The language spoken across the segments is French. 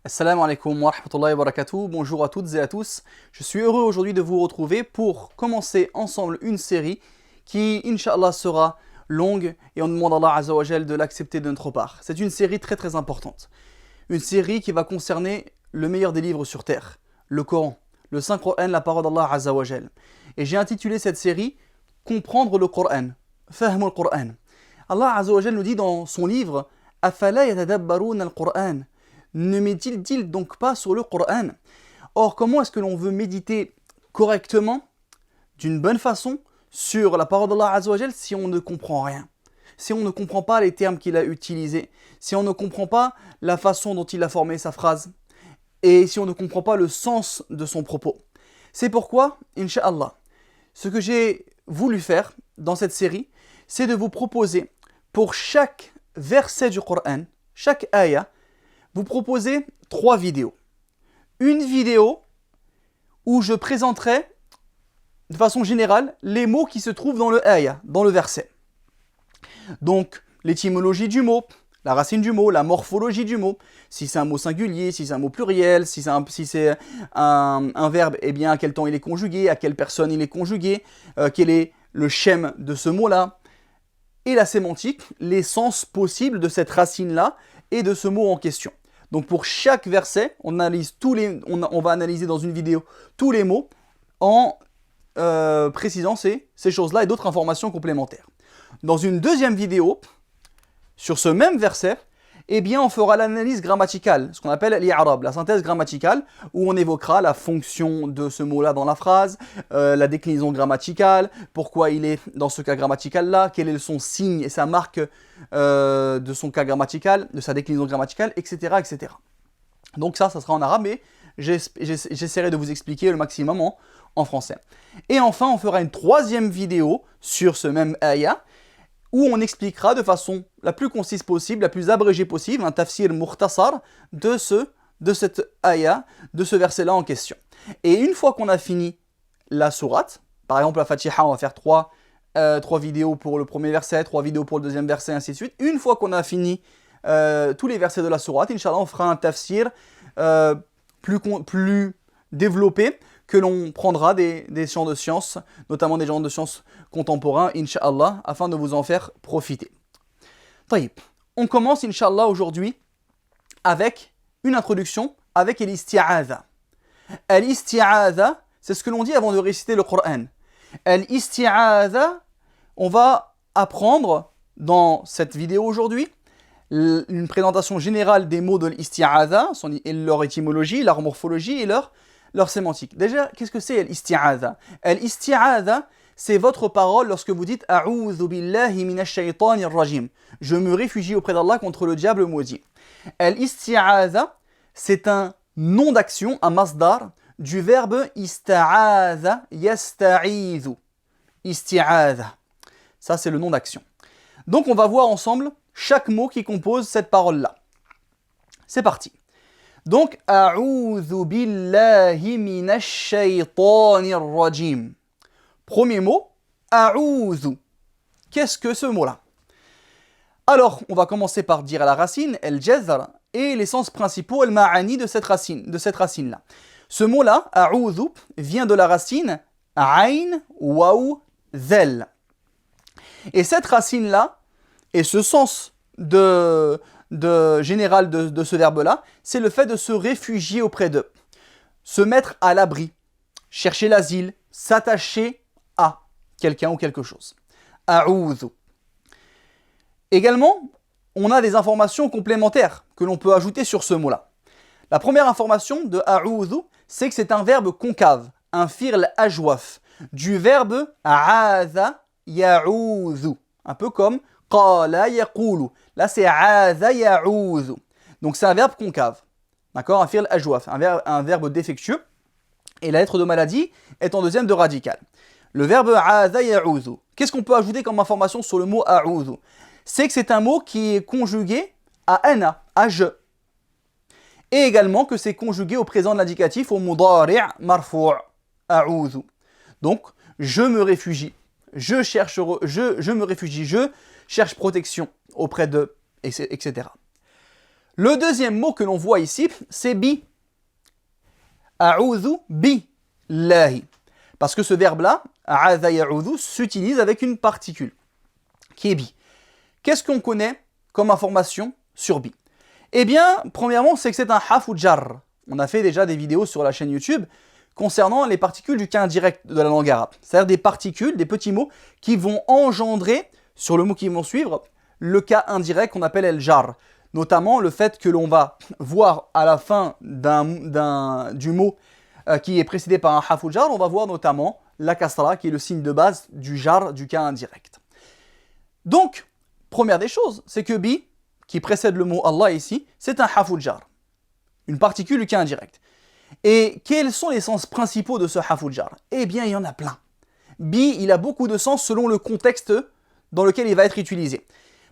Assalamu alaikum wa rahmatullahi wa barakatuh. Bonjour à toutes et à tous. Je suis heureux aujourd'hui de vous retrouver pour commencer ensemble une série qui, Inch'Allah, sera longue et on demande à Allah Azza wa Jal de l'accepter de notre part. C'est une série très importante. Une série qui va concerner le meilleur des livres sur terre, le Coran, le Saint-Coran, la parole d'Allah Azza wa Jal. Et j'ai intitulé cette série Comprendre le Coran, Fahmul Coran. Allah Azza wa Jal nous dit dans son livre Afala yatadabbaruna al-Qur'an. Ne médite-t-il donc pas sur le Coran? Or, comment est-ce que l'on veut méditer correctement, d'une bonne façon, sur la parole d'Allah Azza wa Jal si on ne comprend rien? Si on ne comprend pas les termes qu'il a utilisés, si on ne comprend pas la façon dont il a formé sa phrase, et si on ne comprend pas le sens de son propos. C'est pourquoi, Inch'Allah, ce que j'ai voulu faire dans cette série, c'est de vous proposer, pour chaque verset du Coran, chaque ayah, vous proposer 3 vidéos. Une vidéo où je présenterai de façon générale les mots qui se trouvent dans le ayah, dans le verset. Donc l'étymologie du mot, la racine du mot, la morphologie du mot, si c'est un mot singulier, si c'est un mot pluriel, si c'est un verbe, eh bien à quel temps il est conjugué, à quelle personne il est conjugué, quel est le schème de ce mot-là, et la sémantique, les sens possibles de cette racine-là et de ce mot en question. Donc pour chaque verset, on va analyser dans une vidéo tous les mots en précisant ces choses-là et d'autres informations complémentaires. Dans une deuxième vidéo, sur ce même verset, eh bien on fera l'analyse grammaticale, ce qu'on appelle l'i'rab, la synthèse grammaticale, où on évoquera la fonction de ce mot-là dans la phrase, la déclinaison grammaticale, pourquoi il est dans ce cas grammatical-là, quel est son signe et sa marque de son cas grammatical, de sa déclinaison grammaticale, etc. Donc ça sera en arabe, mais j'essaierai de vous expliquer le maximum en français. Et enfin, on fera une troisième vidéo sur ce même ayah, où on expliquera de façon la plus concise possible, la plus abrégée possible, un tafsir mukhtasar de cette ayah, de ce verset-là en question. Et une fois qu'on a fini la sourate, par exemple la Fatiha, on va faire 3 vidéos pour le premier verset, 3 vidéos pour le deuxième verset, ainsi de suite. Une fois qu'on a fini tous les versets de la sourate, Inch'Allah, on fera un tafsir plus développé, que l'on prendra des champs de sciences, notamment des champs de sciences contemporains, Inch'Allah, afin de vous en faire profiter. Taïb. On commence, Inch'Allah, aujourd'hui avec une introduction, avec l'isti'adha. L'isti'adha, c'est ce que l'on dit avant de réciter le Coran. L'isti'adha, on va apprendre dans cette vidéo aujourd'hui une présentation générale des mots de l'isti'adha, leur étymologie, leur morphologie et leur sémantique. Déjà, qu'est-ce que c'est l'isti'adha? L'isti'adha, c'est votre parole lorsque vous dites « A'udhu billahi minash shaytanir rajim ». Je me réfugie auprès d'Allah contre le diable maudit. L'isti'adha, c'est un nom d'action, un masdar, du verbe ista'adha, yasta'idhu. Isti'adha. Ça, c'est le nom d'action. Donc, on va voir ensemble chaque mot qui compose cette parole-là. C'est parti. Donc, A'udhu billahi minash shaytanir rajim. Premier mot, A'udhu. Qu'est-ce que ce mot-là? Alors, on va commencer par dire à la racine, el-jazr, et les sens principaux, el-ma'ani de cette racine-là. Ce mot-là, A'udhu, vient de la racine Ayn, Waw, Zel. Et cette racine-là, et ce sens général de ce verbe-là, c'est le fait de se réfugier auprès d'eux, se mettre à l'abri, chercher l'asile, s'attacher à quelqu'un ou quelque chose. A'udhu. Également, on a des informations complémentaires que l'on peut ajouter sur ce mot-là. La première information de A'udhu, c'est que c'est un verbe concave, un fi'l ajwaf, du verbe a'adha ya'udhu, un peu comme qala yaqulu. Là, c'est a'adha ya'udhu. Donc, c'est un verbe concave. D'accord? Un fi'l ajwaf, un verbe défectueux. Et la lettre de maladie est en deuxième de radical. Le verbe a'adha ya'udhu. Qu'est-ce qu'on peut ajouter comme information sur le mot a'udhu? C'est que c'est un mot qui est conjugué à ana, à je. Et également que c'est conjugué au présent de l'indicatif, au mudari' marfou', a'udhu. Donc, je me réfugie. Je me réfugie, je cherche protection auprès d'eux, etc. Le deuxième mot que l'on voit ici, c'est bi. A'udhu billahi. Parce que ce verbe-là, a'adha ya'udhu, s'utilise avec une particule, qui est bi. Qu'est-ce qu'on connaît comme information sur bi? Eh bien, premièrement, c'est que c'est un haf ou jar. On a fait déjà des vidéos sur la chaîne YouTube concernant les particules du cas indirect de la langue arabe. C'est-à-dire des particules, des petits mots qui vont engendrer, sur le mot qui vont suivre, le cas indirect qu'on appelle el jar. Notamment le fait que l'on va voir à la fin du mot qui est précédé par un haf ou jar, on va voir notamment la kasra qui est le signe de base du jar du cas indirect. Donc, première des choses, c'est que bi, qui précède le mot Allah ici, c'est un haf ou jar, une particule du cas indirect. Et quels sont les sens principaux de ce haf ou jar? Eh bien, il y en a plein. Bi, il a beaucoup de sens selon le contexte dans lequel il va être utilisé.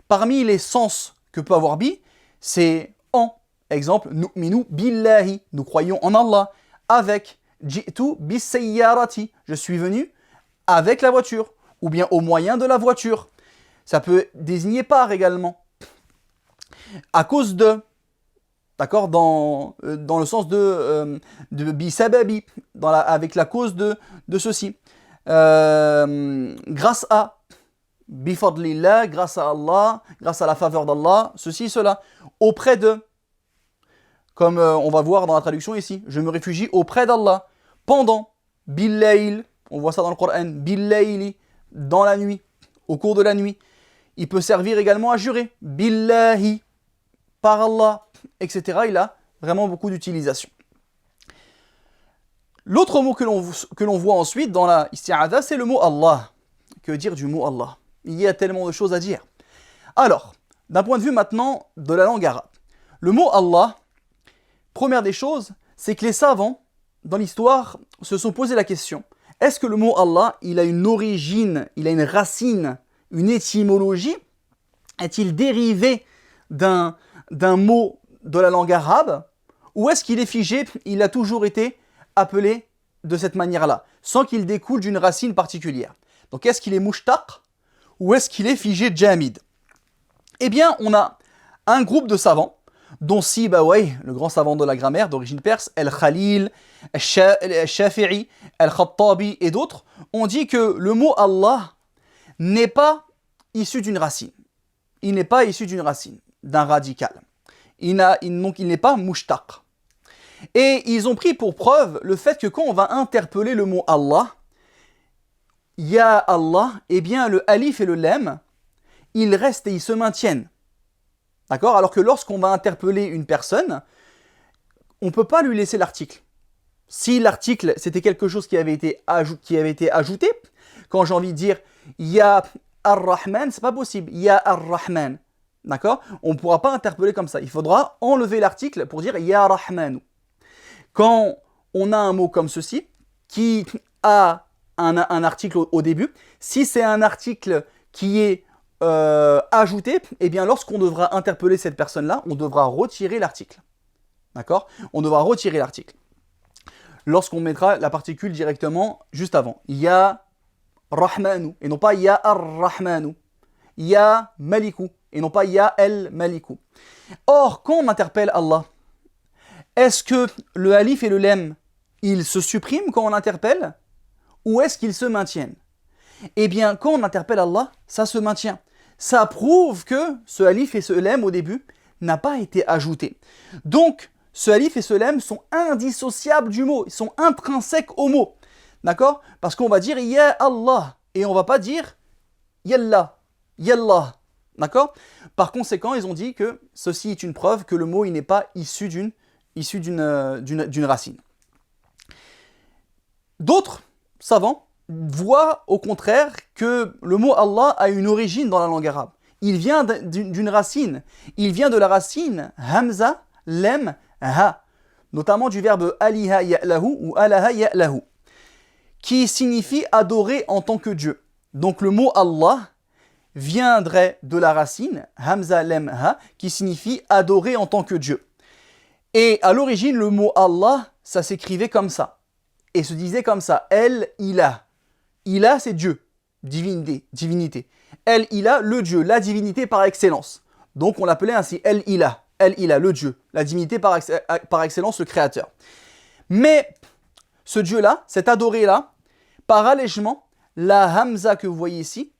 Parmi les sens que peut avoir bi, c'est en. Exemple, nu'minu billahi, nous croyons en Allah. Avec, ji'tu bisayyarati, je suis venu avec la voiture, ou bien au moyen de la voiture. Ça peut désigner par également. À cause de, d'accord, dans le sens de bisababi, avec la cause de ceci. Grâce à, bifadlillah, grâce à Allah, grâce à la faveur d'Allah, ceci, cela. Auprès de, comme on va voir dans la traduction ici, je me réfugie auprès d'Allah. Pendant, billayl, on voit ça dans le Coran, billayli, dans la nuit, au cours de la nuit. Il peut servir également à jurer, billahi, par Allah, etc. Il a vraiment beaucoup d'utilisation. L'autre mot que l'on voit ensuite dans la isti'adha, c'est le mot Allah. Que dire du mot Allah? Il y a tellement de choses à dire. Alors, d'un point de vue maintenant de la langue arabe, le mot Allah, première des choses, c'est que les savants, dans l'histoire, se sont posé la question, est-ce que le mot Allah, il a une origine, il a une racine, une étymologie? Est-il dérivé d'un mot de la langue arabe? Ou est-ce qu'il est figé, il a toujours été appelé de cette manière-là, sans qu'il découle d'une racine particulière? Donc est-ce qu'il est mushtaq ou est-ce qu'il est figé jamid? Eh bien, on a un groupe de savants, dont Sibawayh, le grand savant de la grammaire d'origine perse, Al-Khalil, Al-Shafi'i, Al-Khattabi et d'autres, ont dit que le mot Allah n'est pas issu d'une racine. Il n'est pas issu d'une racine, d'un radical. Donc il n'est pas mushtaq. Et ils ont pris pour preuve le fait que quand on va interpeller le mot Allah, Ya Allah, eh bien le alif et le lam, ils restent et ils se maintiennent. D'accord? Alors que lorsqu'on va interpeller une personne, on ne peut pas lui laisser l'article. Si l'article, c'était quelque chose qui avait été ajouté, quand j'ai envie de dire Ya Ar-Rahman, c'est pas possible. Ya Ar-Rahman. D'accord? On ne pourra pas interpeller comme ça. Il faudra enlever l'article pour dire Ya Rahmanu. Quand on a un mot comme ceci, qui a un article au début, si c'est un article qui est ajouté, eh bien lorsqu'on devra interpeller cette personne-là, on devra retirer l'article. D'accord? On devra retirer l'article. Lorsqu'on mettra la particule directement juste avant. Ya Rahmanu, et non pas Ya Ar-Rahmanu. Ya Maliku, et non pas Ya El-Maliku. Or, quand on interpelle Allah, est-ce que le alif et le lam, ils se suppriment quand on interpelle? Ou est-ce qu'ils se maintiennent? Eh bien, quand on interpelle Allah, ça se maintient. Ça prouve que ce alif et ce lam au début n'a pas été ajouté. Donc, ce alif et ce lam sont indissociables du mot, ils sont intrinsèques au mot. D'accord? Parce qu'on va dire Ya Allah et on ne va pas dire Yallah, Yallah. D'accord? Par conséquent, ils ont dit que ceci est une preuve que le mot il n'est pas issu d'une racine. D'autres savants voient au contraire que le mot Allah a une origine dans la langue arabe. Il vient d'une racine. Il vient de la racine Hamza, Lem, Ha, notamment du verbe aliha ya'lahu ou alaha ya'lahu, qui signifie adorer en tant que Dieu. Donc le mot Allah viendrait de la racine Hamza, Lem, Ha, qui signifie adorer en tant que Dieu. Et à l'origine, le mot Allah, ça s'écrivait comme ça. Et se disait comme ça, El-Ilah. Ilah, c'est Dieu, divinité. El-Ilah, le Dieu, la divinité par excellence. Donc on l'appelait ainsi El-Ilah. El-Ilah, le Dieu, la divinité par excellence, le créateur. Mais ce Dieu-là, cet adoré-là, par allègement, la Hamza que vous voyez ici,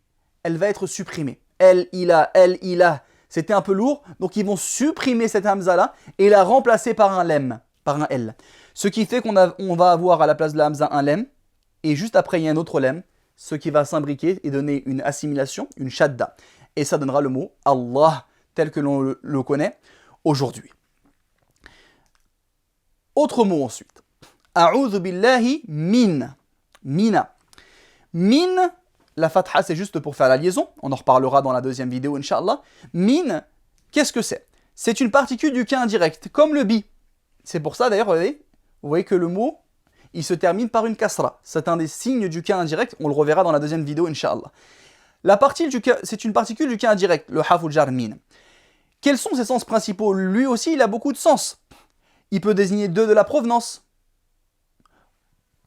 elle va être supprimée. El-Ilah, El-Ilah, c'était un peu lourd, donc ils vont supprimer cette Hamza-là et la remplacer par un lem, par un L. Ce qui fait qu'on va avoir à la place de la Hamza un lem, et juste après il y a un autre lem, ce qui va s'imbriquer et donner une assimilation, une shadda. Et ça donnera le mot Allah, tel que l'on le connaît aujourd'hui. Autre mot ensuite. A'udhu billahi min. Mina. Min, la fatha c'est juste pour faire la liaison. On en reparlera dans la deuxième vidéo, Inch'Allah. Min, qu'est-ce que c'est? C'est une particule du cas indirect, comme le bi. C'est pour ça d'ailleurs, vous voyez que le mot, il se termine par une kasra. C'est un des signes du cas indirect. On le reverra dans la deuxième vidéo, Inch'Allah. C'est une particule du cas indirect, le haf ou jar min. Quels sont ses sens principaux? Lui aussi, il a beaucoup de sens. Il peut désigner de la provenance.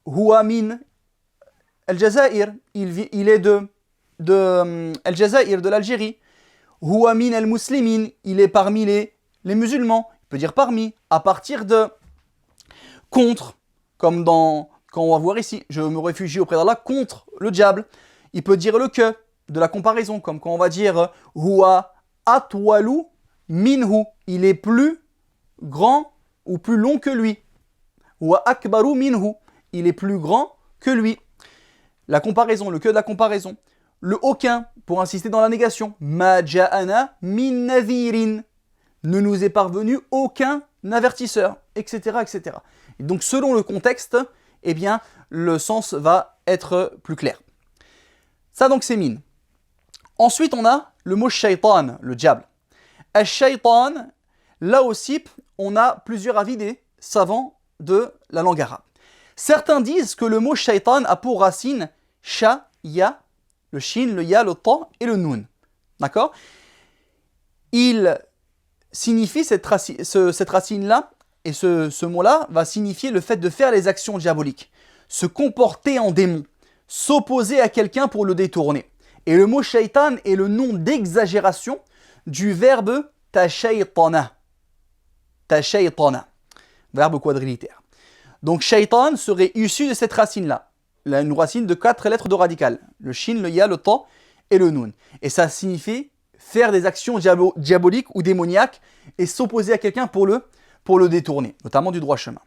Huwa min al-Jazair, il est de al-Jazair, de l'Algérie. Huwa min al-Muslimin, il est parmi les musulmans. Il peut dire parmi, à partir de, contre, comme quand on va voir ici, je me réfugie auprès d'Allah contre le diable. Il peut dire le que, de la comparaison, comme quand on va dire Huwa atwalu minhu, il est plus grand ou plus long que lui. Huwa akbaru minhu, il est plus grand que lui. La comparaison, le que de la comparaison. Le aucun, pour insister dans la négation. Ma ja'ana min nadhirin, ne nous est parvenu aucun avertisseur, etc., etc. Et donc selon le contexte, eh bien, le sens va être plus clair. Ça donc c'est min. Ensuite on a le mot shaitan, le diable. Al-shaitan, là aussi, on a plusieurs avis des savants de la langue arabe. Certains disent que le mot shaitan a pour racine sha, ya, le shin, le ya, le ta et le nun. D'accord? Il signifie cette racine-là, et ce mot-là va signifier le fait de faire les actions diaboliques, se comporter en démon, s'opposer à quelqu'un pour le détourner. Et le mot shaitan est le nom d'exagération du verbe tashaytana. Tashaytana, verbe quadrilitère. Donc shaitan serait issu de cette racine-là, une racine de 4 lettres de radical, le shin, le ya, le ta et le nun. Et ça signifie faire des actions diaboliques ou démoniaques et s'opposer à quelqu'un pour le détourner, notamment du droit chemin.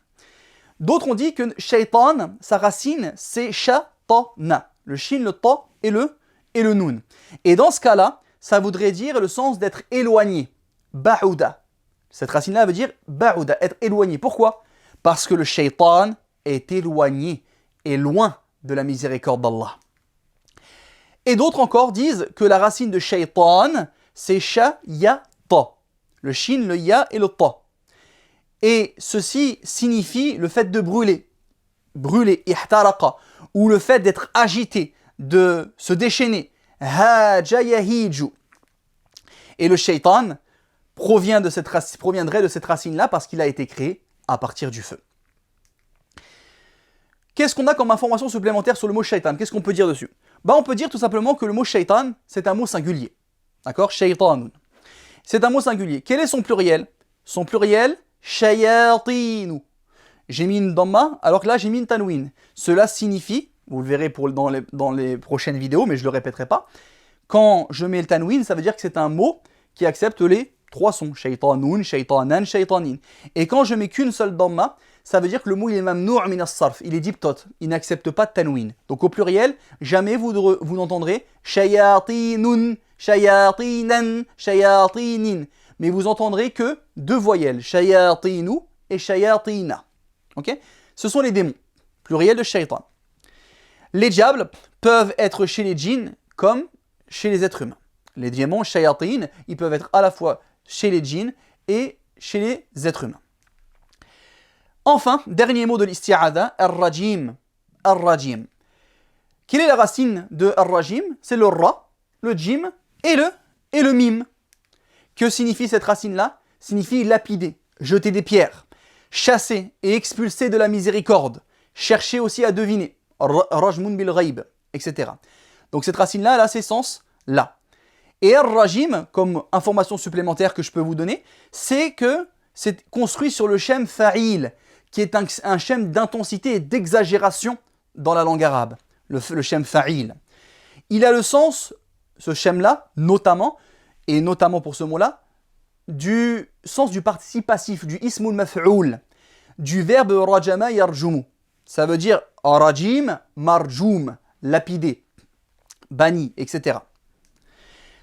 D'autres ont dit que shaitan, sa racine, c'est shatana, le shin, le ta et le nun. Et dans ce cas-là, ça voudrait dire le sens d'être éloigné, ba'uda. Cette racine-là veut dire ba'uda, être éloigné. Pourquoi? Parce que le shaitan est éloigné et loin de la miséricorde d'Allah. Et d'autres encore disent que la racine de shaitan, c'est sha-ya-ta. Le shin, le ya et le ta. Et ceci signifie le fait de brûler, ihtaraqa, ou le fait d'être agité, de se déchaîner. Haja yahiju. Et le shaitan proviendrait de cette racine-là parce qu'il a été créé à partir du feu. Qu'est-ce qu'on a comme information supplémentaire sur le mot shaitan? Qu'est-ce qu'on peut dire dessus? On peut dire tout simplement que le mot shaitan, c'est un mot singulier. D'accord? Shaitanun. C'est un mot singulier. Quel est son pluriel? Son pluriel, shayatinu. J'ai mis une damma, alors que là j'ai mis une tanwin. Cela signifie, vous le verrez dans les prochaines vidéos, mais je ne le répéterai pas, quand je mets le tanwin, ça veut dire que c'est un mot qui accepte les 3 sons. Shaitanun, shaitanan, shaitanin. Et quand je mets qu'une seule damma, ça veut dire que le mot il est mamnou' min as-sarf, il est diptot, il n'accepte pas de tanwin. Donc au pluriel, jamais vous n'entendrez shayatinun, shayatinan, shayatinin. Mais vous entendrez que 2 voyelles, shayatinu et shayatina. Okay? Ce sont les démons, pluriel de shaitan. Les diables peuvent être chez les djinns comme chez les êtres humains. Les démons, shayatin, ils peuvent être à la fois chez les djinns et chez les êtres humains. Enfin, dernier mot de l'isti'adha, ar-rajim. Ar-rajim. Quelle est la racine de ar-rajim? C'est le ra, le jim et le mim. Que signifie cette racine-là? Signifie lapider, jeter des pierres, chasser et expulser de la miséricorde, chercher aussi à deviner, rajmun bil ghaib, etc. Donc cette racine-là, elle a ses sens là. Et Ar-Rajim, comme information supplémentaire que je peux vous donner, c'est que c'est construit sur le shem fa'il, qui est un shem d'intensité et d'exagération dans la langue arabe, le shem fa'il. Il a le sens, ce shem-là, notamment, et notamment pour ce mot-là, du sens du participe passif, du ismul maf'oul, du verbe rajama yarjumu. Ça veut dire rajim, marjoum, lapidé, banni, etc.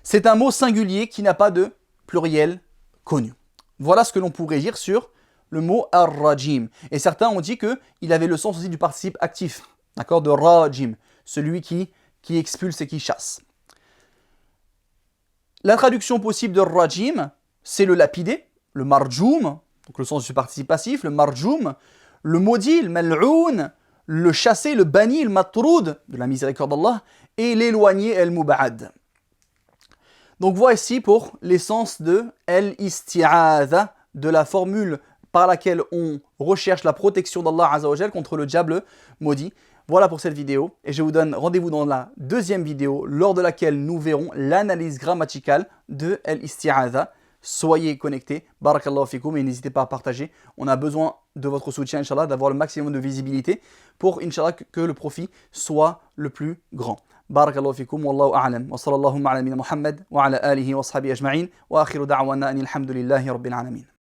C'est un mot singulier qui n'a pas de pluriel connu. Voilà ce que l'on pourrait dire sur le mot ar-rajim. Et certains ont dit qu'il avait le sens aussi du participe actif, d'accord, de rajim, celui qui expulse et qui chasse. La traduction possible de rajim, c'est le lapidé, le marjoum, donc le sens du participe passif, le marjoum, le maudit, le mal'oun, le chassé, le banni, le matroud, de la miséricorde d'Allah, et l'éloigné, el muba'ad. Donc voici pour l'essence de el-isti'adha, de la formule par laquelle on recherche la protection d'Allah Azza wa Jal contre le diable maudit. Voilà pour cette vidéo, et je vous donne rendez-vous dans la deuxième vidéo, lors de laquelle nous verrons l'analyse grammaticale de el-isti'adha. Soyez connectés, barakallahu fikoum, et n'hésitez pas à partager. On a besoin de votre soutien, Inch'Allah, d'avoir le maximum de visibilité pour, Inch'Allah, que le profit soit le plus grand. barakallahu fikoum, wallahu a'lam, wa sallallahu ala nabina Muhammad, wa ala alihi wa ashabihi ajma'in, wa akhiru da'wana anil hamdulillahi rabbil alamin.